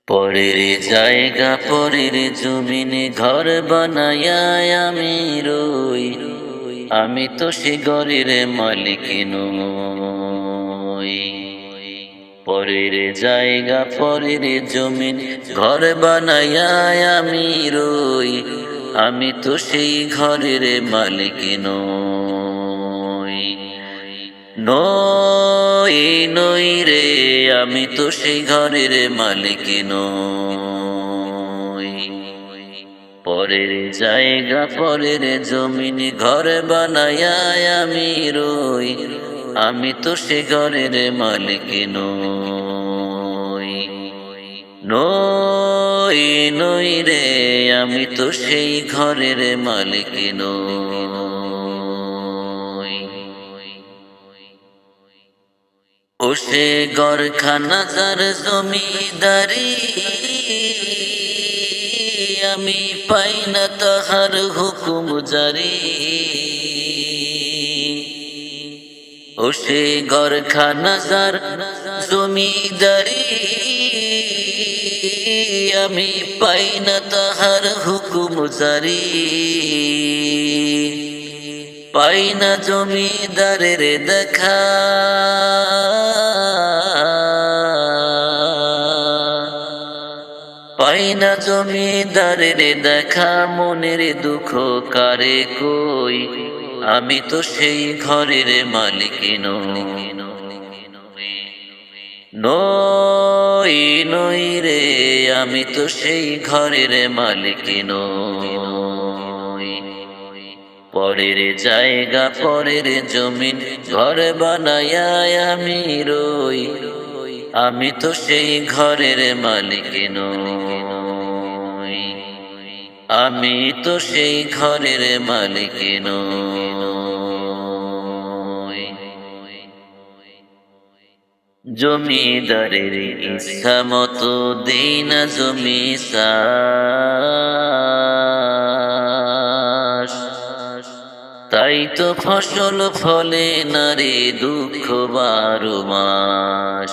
পরের জায়গা পরের জমিনে ঘর বানায়া আমি রই, আমি তো সে ঘরের মালিক নই। পরের জায়গা পরের জমিন ঘর বানায়া আমি রই, আমি তো সেই ঘরের মালিক নই। নই নই রে, আমি তো সেই ঘরের মালিক নই। পরের জায়গা পরের জমিন ঘর বানায়া আমি রই, আমি তো সে ঘরের মালিক নই। নই নই রে, আমি তো সেই ঘরের মালিক নই। ও সে গরখানা যার জমিদারি, আমি পাই না তাহার হুকুম জারি। ও সে গরখানা যার জমিদারি, আমি পাই না তাহার হুকুম জারি। পাই না জমিদারের দেখা, পাই না জমিদারের দেখা, মনের দুঃখ কারে কই, আমি তো সেই ঘরের মালিক নই। নই নই রে, আমি তো সেই ঘরের মালিক নই। পরের জায়গা পরের জমিন ঘর বানায়া আমি রই, আমি তো সেই ঘরের মালিক নই। আমি তো সেই ঘরের মালিক নই। জমিদারের ইচ্ছা মতো দেই না জমি চাষ, তাই তো ফসল ফলে না রে দুঃখ 12 মাস।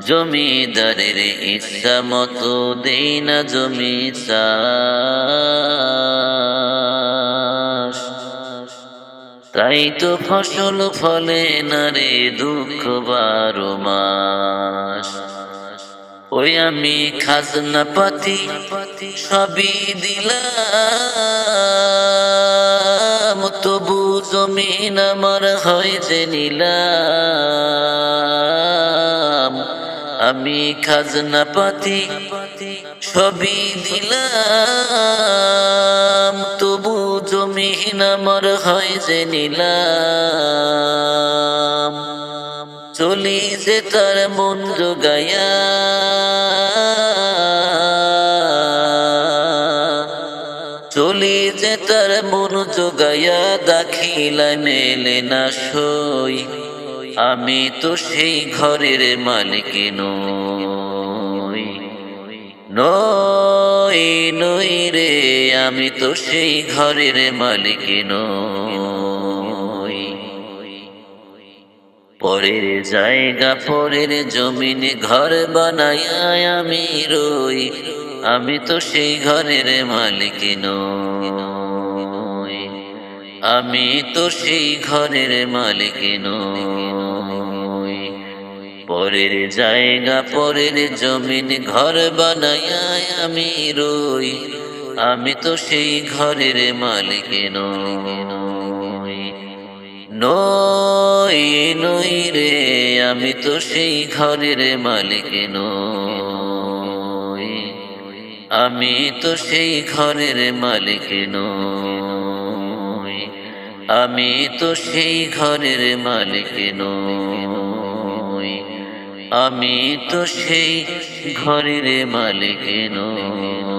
জমিদারের ইচ্ছা মতো দেই না জমি চাষ, তাই তো ফসল ফলে না রে দুঃখ 12 মাস। ওই আমি খাজনা পাতি সবই দিলাম, তবু জমিন আমার হয় যে নিলাম। আমি খাজনা পাতি সবই দিলাম, তবু জমিন আমার হয় যে নিলাম। চলি যে তার মন জোগায়া, চলি যে তার মন জোগায়া, দাখিলায় মেলে না সই, আমি তো সেই ঘরের মালিক নই। নই নই রে, আমি তো সেই ঘরের মালিক নই। পরের জায়গা পরের জমিন ঘর বানায়া আমি রই, আমি তো সেই ঘরের মালিক নই। আমি তো সেই ঘরের মালিক নই। পরের জায়গা পরের জমিন ঘর বানায়া আমি রই, আমি তো সেই ঘরের মালিক নই। নই নই রে, আমি তো সেই ঘরের মালিক নই। আমি তো সেই ঘরের মালিক নই। আমি তো সেই ঘরের মালিক নই। আমি তো সেই ঘরের মালিক নই।